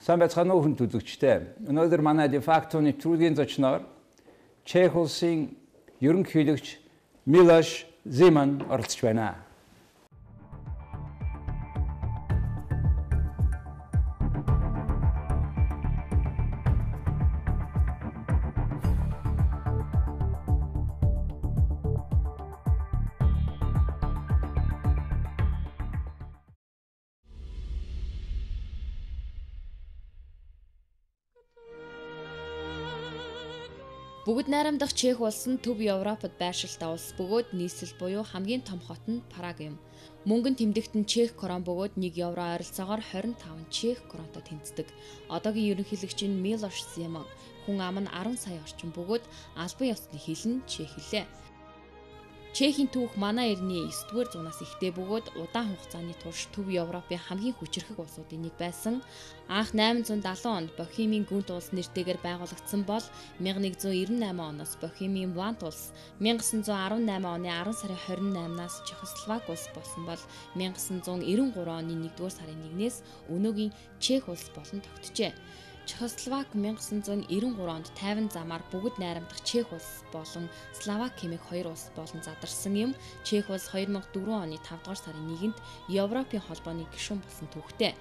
Сайн байцгаана уу хүн үзэгчдээ. Өнөөдөр манай de facto нэвтрүүлгийн зочноор Чех улсын ерөнхийлөгч Милош Земан оролцож байна. Бүгд найрамдах Чех улс нь Төв Европод байршилтай улс бөгөөд нийслэл буюу хамгийн том хот нь Праг юм. Мөнгөн тэмдэгт нь Чех крон бөгөөд 1 евро ойролцоогоор 25 Чех кронтой тэнцдэг. Одоогийн ерөнхийлөгч нь Милош Земан, хүн ам нь 10 сая орчим бөгөөд албан ёсны хэл нь чех хэлээ. Чехийн түүх манай эртний 9-р зуунаас ихтэй бөгөөд удаан хугацааны турш Төв Европын хамгийн хүчирхэг улсуудын нэг байсан. Анх 870 онд Бохемийн гүнт улс нэртэйгээр байгуулагдсан бол 1198 оноос Бохемийн Вант улс, 1918 оны 10 сарын 28-наас Чехословак улс болсон бол 1993 оны 1-р сарын 1-ээс өнөөгийн Чех улс болон тогтжээ. Чехословак 1993 онд тайван замаар бүгд найрамдах Чех улс болон Словак хэмээх хоёр улс болон задарсан юм. Чех улс 2004 оны 5-р сарын 1-нд Европын холбооны гишүүн болсон түүхтэй.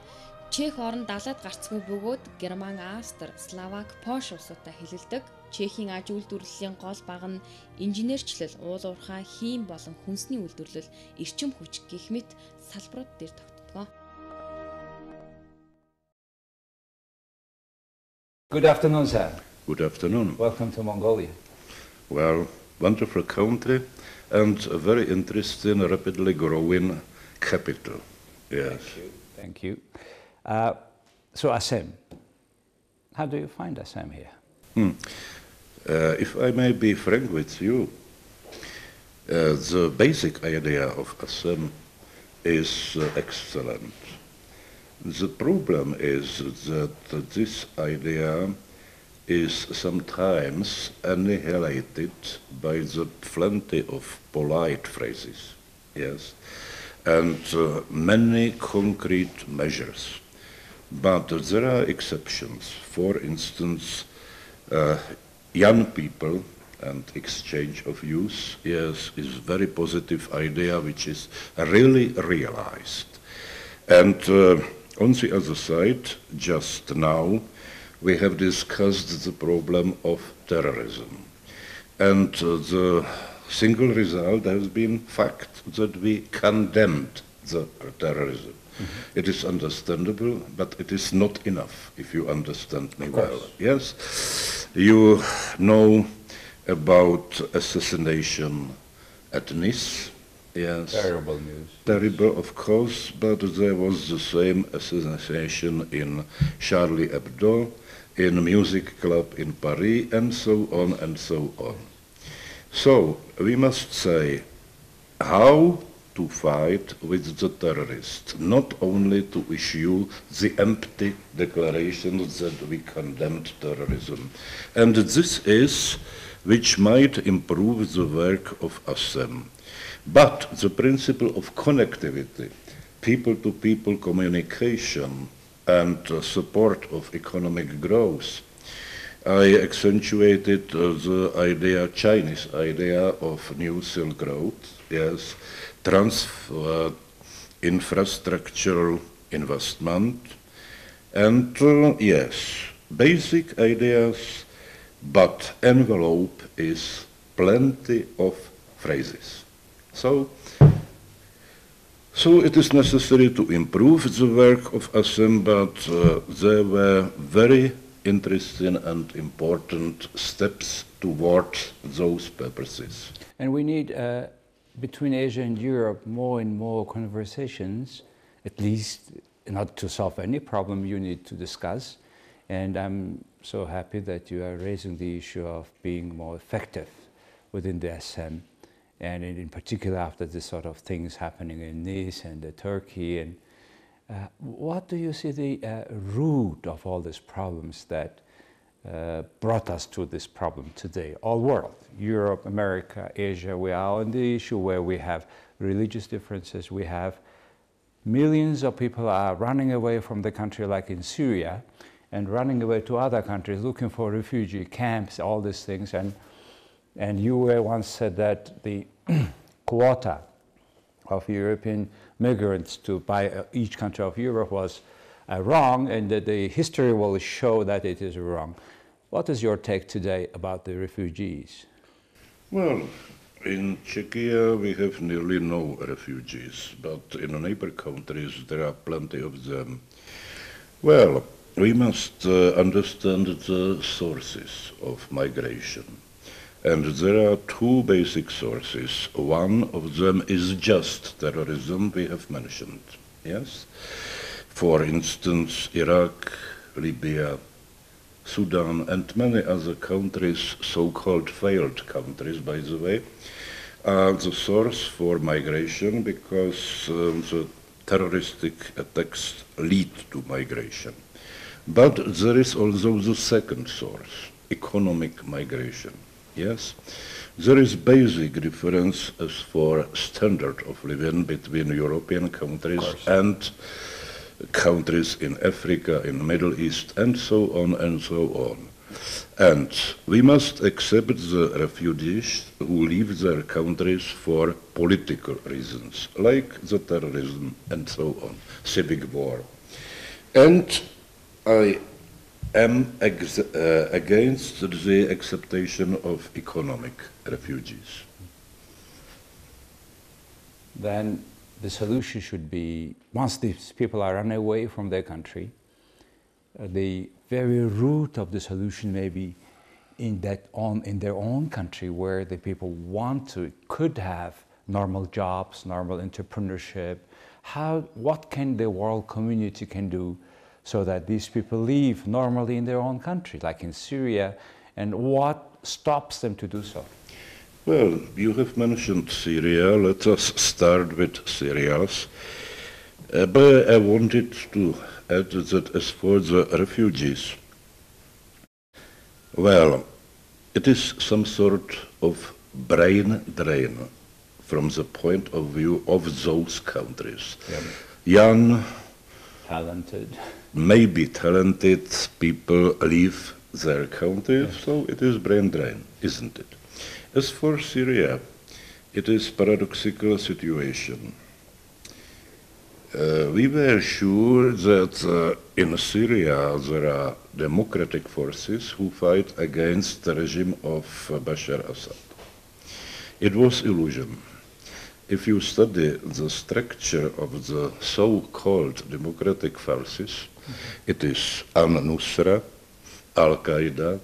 Чех орн далайд гарцгүй бөгөөд Герман, Австри, Словак, Польш улсуудтай хэлэлдэг. Чехийн аж үйлдвэрлэлийн гол баг нь инженерчлэл, уул уурхай, хийм болон хүнсний үйлдвэрлэл, эрчим хүч гэх мэт салбарууд дээр тогтдог. Good afternoon, sir. Good afternoon. Welcome to Mongolia. Well, wonderful country and a very interesting, rapidly growing capital. Yes. Thank you. So Assam, how do you find Assam here? If I may be frank with you, the basic idea of Assam is excellent. The problem is that this idea is sometimes annihilated by the plenty of polite phrases, yes, and many concrete measures. But there are exceptions. For instance, young people and exchange of youth, yes, is very positive idea which is really realized. And on the other side, just now, we have discussed the problem of terrorism. And the single result has been fact that we condemned the terrorism. Mm-hmm. It is understandable, but it is not enough, if you understand me well. Yes? You know about assassination at Nice. Yes. Terrible news. Terrible, of course, but there was the same assassination in Charlie Hebdo, in a music club in Paris, and so on and so on. So, we must say how to fight with the terrorists, not only to issue the empty declarations that we condemned terrorism. And this is which might improve the work of Assam. But the principle of connectivity, people-to-people communication, and support of economic growth, I accentuated the idea, Chinese idea of New Silk Road, yes, infrastructural investment, and yes, basic ideas, but envelope is plenty of phrases. So it is necessary to improve the work of Assam, but there were very interesting and important steps towards those purposes. And we need, between Asia and Europe, more and more conversations, at least not to solve any problem you need to discuss. And I'm so happy that you are raising the issue of being more effective within the Assam. And in particular after this sort of things happening in Nice and Turkey. And what do you see the root of all these problems that brought us to this problem today? All world, Europe, America, Asia, we are on the issue where we have religious differences. We have millions of people are running away from the country like in Syria. and running away to other countries, looking for refugee camps, all these things. And you once said that the quota of European migrants to by each country of Europe was wrong, and that the history will show that it is wrong. What is your take today about the refugees? Well, in Czechia we have nearly no refugees, but in the neighbor countries there are plenty of them. Well, we must understand the sources of migration. And there are two basic sources. One of them is just terrorism we have mentioned, yes? For instance, Iraq, Libya, Sudan, and many other countries, so-called failed countries, by the way, are the source for migration because the terroristic attacks lead to migration. But there is also the second source, economic migration. Yes, there is basic difference as for standard of living between European countries and countries in Africa, in the Middle East, and so on and so on. And we must accept the refugees who leave their countries for political reasons, like the terrorism and so on, civic war. And I am against the acceptation of economic refugees. Then the solution should be, once these people are run away from their country, the very root of the solution may be in their own country, where the people could have normal jobs, normal entrepreneurship. What can the world community can do so that these people live normally in their own country, like in Syria, and what stops them to do so? Well, you have mentioned Syria. Let us start with Syrians. But I wanted to add that as for the refugees, well, it is some sort of brain drain from the point of view of those countries. Yeah. Young, Talented. maybe talented people leave their country, so it is brain drain, isn't it? As for Syria, it is paradoxical situation. We were sure that in Syria there are democratic forces who fight against the regime of Bashar Assad. It was illusion. If you study the structure of the so-called democratic forces, it is Al-Nusra, Al-Qaeda,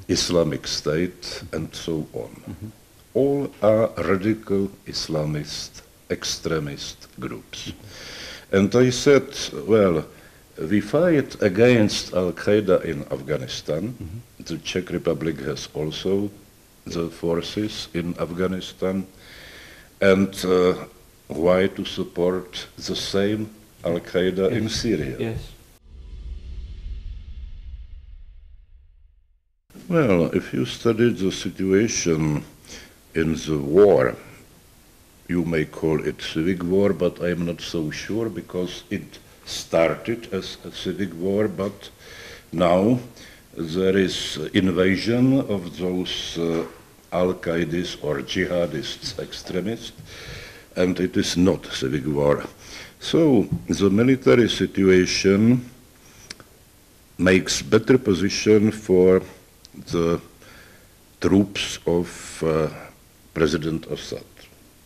Islamic State, and so on. All are radical Islamist, extremist groups. And I said, well, we fight against Al-Qaeda in Afghanistan. The Czech Republic has also the forces in Afghanistan. And why to support the same Al-Qaeda in Syria? Yes. Well, if you study the situation in the war, you may call it civic war, but I'm not so sure because it started as a civic war, but now there is invasion of those Al-Qaedis or jihadists, extremists, and it is not civic war. So the military situation makes better position for the troops of President Assad,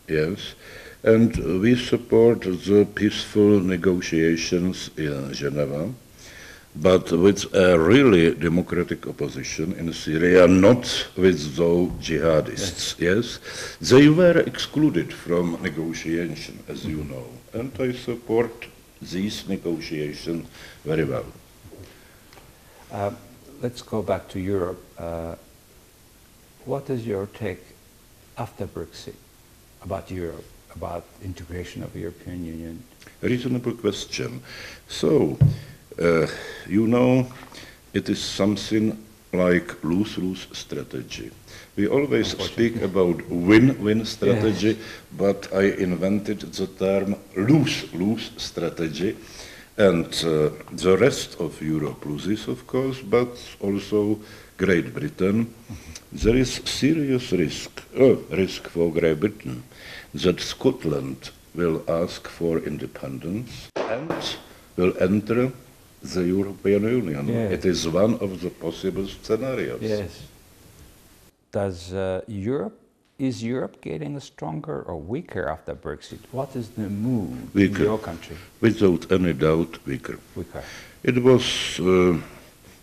yes, and we support the peaceful negotiations in Geneva, but with a really democratic opposition in Syria, not with those jihadists, yes. They were excluded from negotiation, as you know, and I support these negotiations very well. Let's go back to Europe. What is your take after Brexit about Europe, about integration of the European Union? Reasonable question. So, you know, it is something like lose-lose strategy. We always speak about win-win strategy, but I invented the term lose-lose strategy. And the rest of Europe loses, of course, but also Great Britain. There is serious risk for Great Britain that Scotland will ask for independence and will enter the European Union. Yes. It is one of the possible scenarios. Yes. Is Europe getting stronger or weaker after Brexit? What is the mood Weaker. in your country? Without any doubt, weaker. Weaker. It was a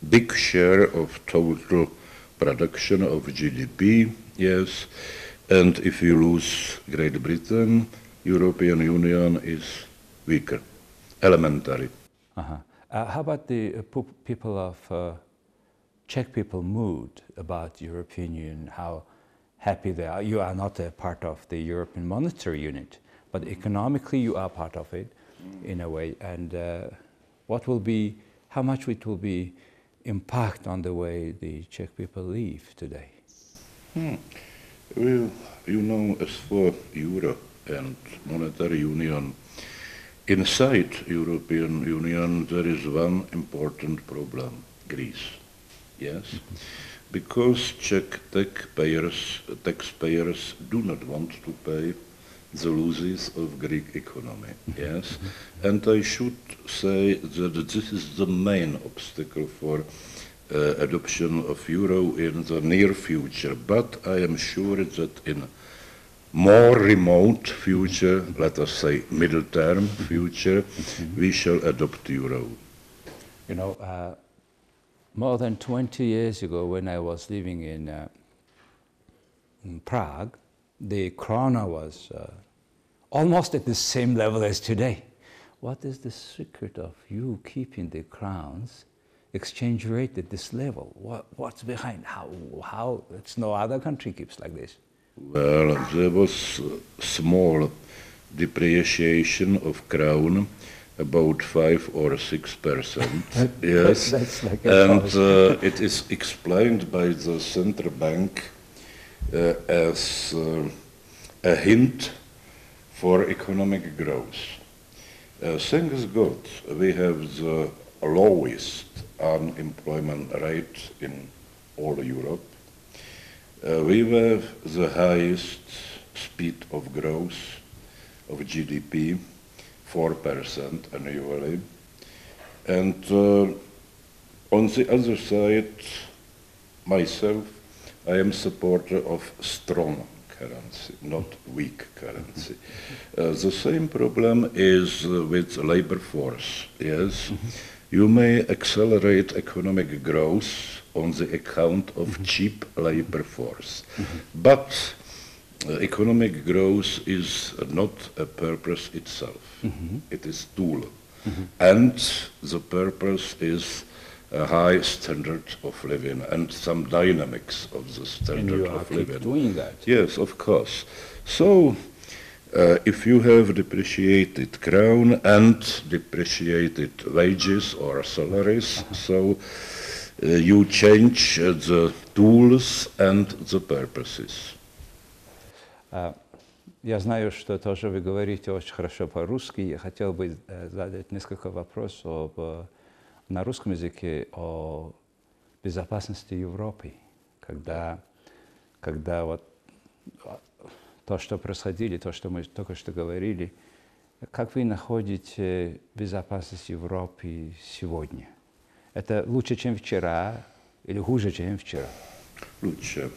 big share of total production of GDP, yes. And if you lose Great Britain, European Union is weaker, elementary. Uh-huh. How about the people of Czech people mood about European Union? How happy they are? You are not a part of the European Monetary Unit, but economically you are part of it in a way. And how much it will be impact on the way the Czech people live today? Well, you know, as for Euro and Monetary Union, inside European Union there is one important problem, Greece. Yes? Because Czech taxpayers do not want to pay the losses of Greek economy. Yes? And I should say that this is the main obstacle for adoption of euro in the near future. But I am sure that in more remote future, let us say middle term future, we shall adopt euro. You know, more than 20 years ago when I was living in Prague, the krona was almost at the same level as today. What is the secret of you keeping the crowns exchange rate at this level? What's behind? How? It's no other country keeps like this. Well, there was small depreciation of crown, about 5 or 6%. Yes, that's like and it is explained by the central bank as a hint for economic growth. Thanks God, we have the lowest unemployment rate in all Europe. We have the highest speed of growth of GDP, 4% annually. And on the other side, myself, I am supporter of strong currency, not weak currency. The same problem is with labor force, yes. You may accelerate economic growth on the account of cheap labor force. But economic growth is not a purpose itself. It is tool. And the purpose is a high standard of living and some dynamics of the standard of living. And you are doing that. Yes, of course. So, if you have depreciated crown and depreciated wages or salaries, so you change the tools and the purposes. Я знаю, что тоже вы говорите очень хорошо по-русски. Я хотел бы задать несколько вопросов на русском языке о безопасности Европы, когда вот то, что происходило, то, что мы только что говорили, как вы находите безопасность Европы сегодня? Это лучше, чем вчера, или хуже, чем вчера? Лучше.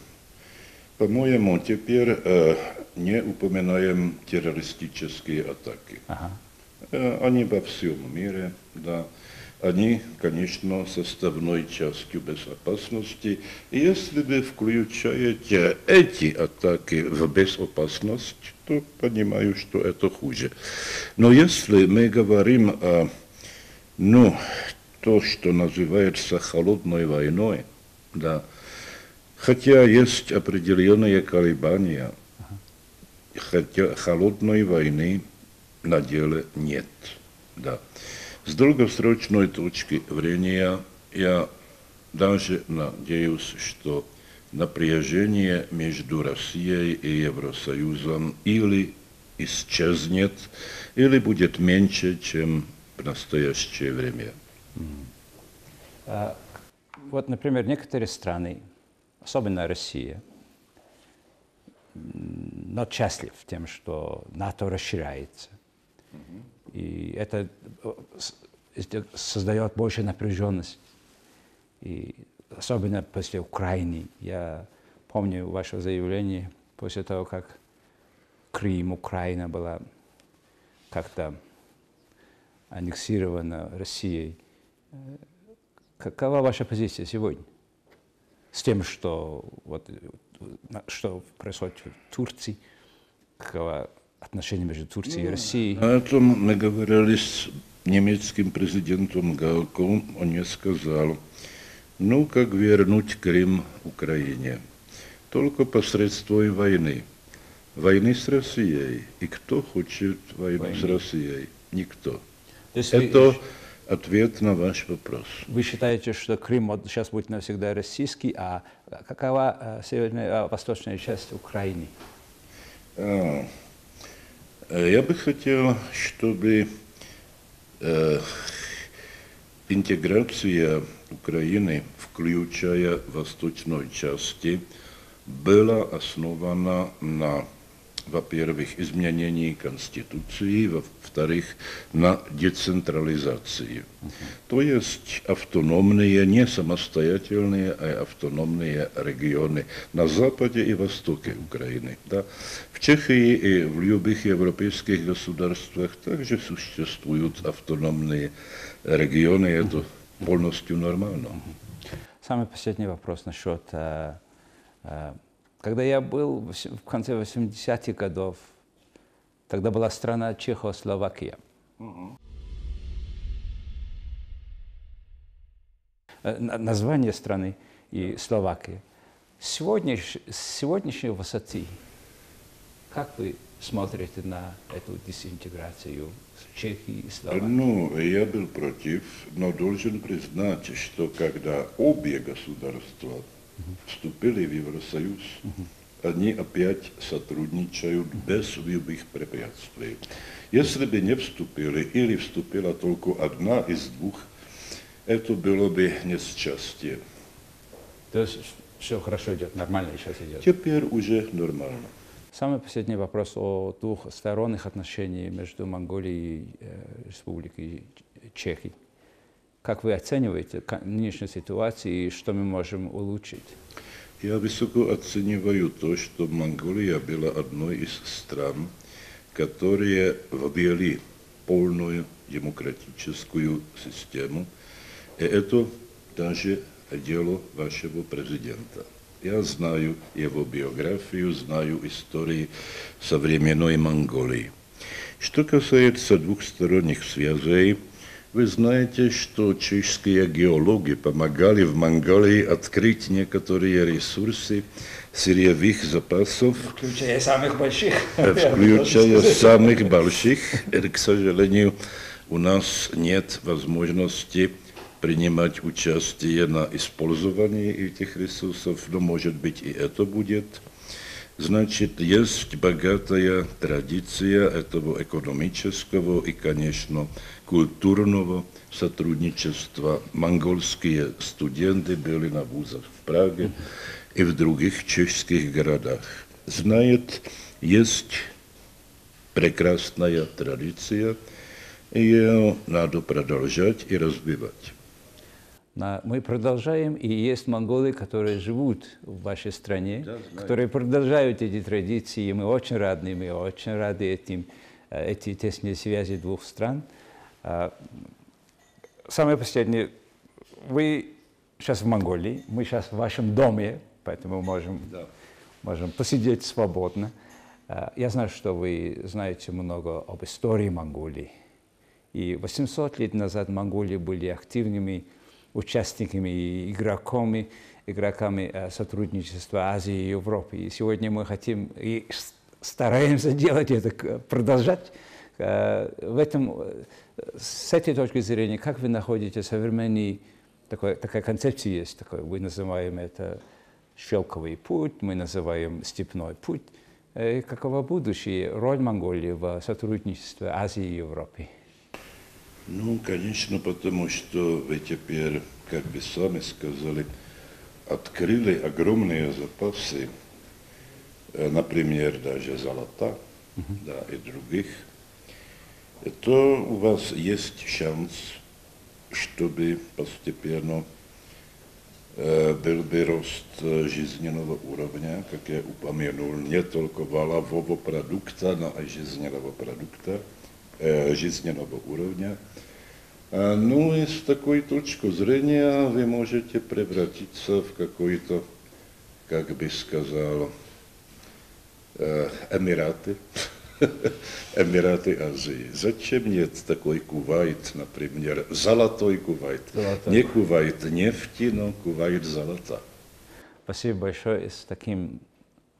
По-моему, теперь не упоминаем террористические атаки. Они во всем мире, да. Они, конечно, составной частью безопасности. И если вы включаете эти атаки в безопасность, то понимаю, что это хуже. Но если мы говорим о, то, что называется холодной войной, да, хотя есть определенные колебания, хотя холодной войны на деле нет, да. С долгосрочной точки зрения я даже надеюсь, что напряжение между Россией и Евросоюзом или исчезнет, или будет меньше, чем в настоящее время. Вот, например, некоторые страны, особенно Россия, но счастлив тем, что НАТО расширяется. И это создает больше напряженность. И особенно после Украины. Я помню ваше заявление после того, как Крым, Украина была как-то аннексирована Россией. Какова ваша позиция сегодня с тем, что происходит в Турции? Каково отношение между Турцией и Россией? О этом мы говорили с немецким президентом Галко. Он мне сказал, ну, как вернуть Крым Украине? Только посредством войны. Войны с Россией. И кто хочет войну с Россией? Никто. Это ответ на ваш вопрос. Вы считаете, что Крым сейчас будет навсегда российский, а какова северная, восточная часть Украины? Я бы хотел, чтобы интеграция Украины, включая восточной части, была основана на, во-первых, изменении Конституции, во-вторых, на децентрализации. То есть автономные, не самостоятельные, а автономные регионы на западе и востоке Украины. Да. В Чехии и в любых европейских государствах также существуют автономные регионы, это полностью нормально. Самый последний вопрос насчет... Когда я был в конце 80-х годов, тогда была страна Чехословакия. Название страны и Словакия. С сегодняшней высоты, как вы смотрите на эту дезинтеграцию Чехии и Словакии? Ну, я был против, но должен признать, что когда обе государства вступили в Евросоюз, они опять сотрудничают без любых препятствий. Если бы не вступили или вступила только одна из двух, это было бы несчастье. То есть все хорошо идет, нормально сейчас идет? Теперь уже нормально. Самый последний вопрос о двухсторонних отношениях между Монголией и Республикой Чехии. Как вы оцениваете нынешнюю ситуацию и что мы можем улучшить? Я высоко оцениваю то, что Монголия была одной из стран, которые ввели полную демократическую систему. И это даже дело вашего президента. Я знаю его биографию, знаю историю современной Монголии. Что касается двухсторонних связей, вы знаете, что чешские геологи помогали в Монголии открыть некоторые ресурсы сырьевых запасов. Включая самых больших. Включая самых больших. К сожалению, у нас нет возможности принимать участие на использовании этих ресурсов, но, может быть, и это будет. Значит, есть богатая традиция этого экономического и, конечно, культурного сотрудничества. Монгольские студенты были на вузах в Праге и в других чешских городах. Знают, есть прекрасная традиция, и ее надо продолжать и развивать. Мы продолжаем, и есть монголы, которые живут в вашей стране, которые продолжают эти традиции, и мы очень рады эти тесные связи двух стран. Самое последнее, вы сейчас в Монголии, мы сейчас в вашем доме, поэтому можем посидеть свободно. Я знаю, что вы знаете много об истории Монголии. И 800 лет назад Монголии были активными участниками и игроками сотрудничества Азии и Европы. И сегодня мы хотим и стараемся делать это, продолжать. С этой точки зрения, как вы находите современный, такая концепция есть, мы называем это шелковый путь, мы называем степной путь. Какова будущее, роль Монголии в сотрудничестве Азии и Европы? Ну, конечно, потому что вы теперь, как вы сами сказали, открыли огромные запасы, например, даже золота, да, и других, то у вас есть шанс, чтобы постепенно был бы рост жизненного уровня, как я упомянул, не только валового продукта, но и жизненного продукта, жизненного уровня. Ну и с такой точки зрения вы можете превратиться в какой-то, как бы сказал, Эмираты, Эмираты Азии. Зачем нет такой Кувайт, например, золотой Кувайт? Не Кувайт нефти, но Кувайт золота. Спасибо большое. И с таким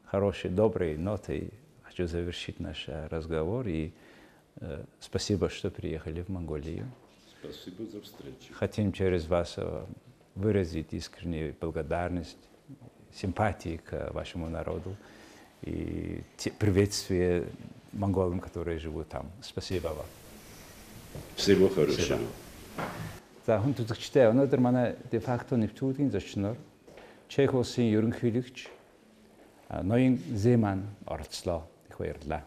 хорошей, доброй нотой хочу завершить наш разговор. И спасибо, что приехали в Монголию. Спасибо за встречу. Хотим через вас выразить искреннюю благодарность, симпатии к вашему народу и приветствие монголам, которые живут там. Спасибо вам. Всего хорошего. За хүн үзэгчтэй өнөөдөр манай де-факто нэвтрүүлгийн зочноор Чех улсын ерөнхийлөгч Ноён Зэман оролцлоо. Их баярлалаа.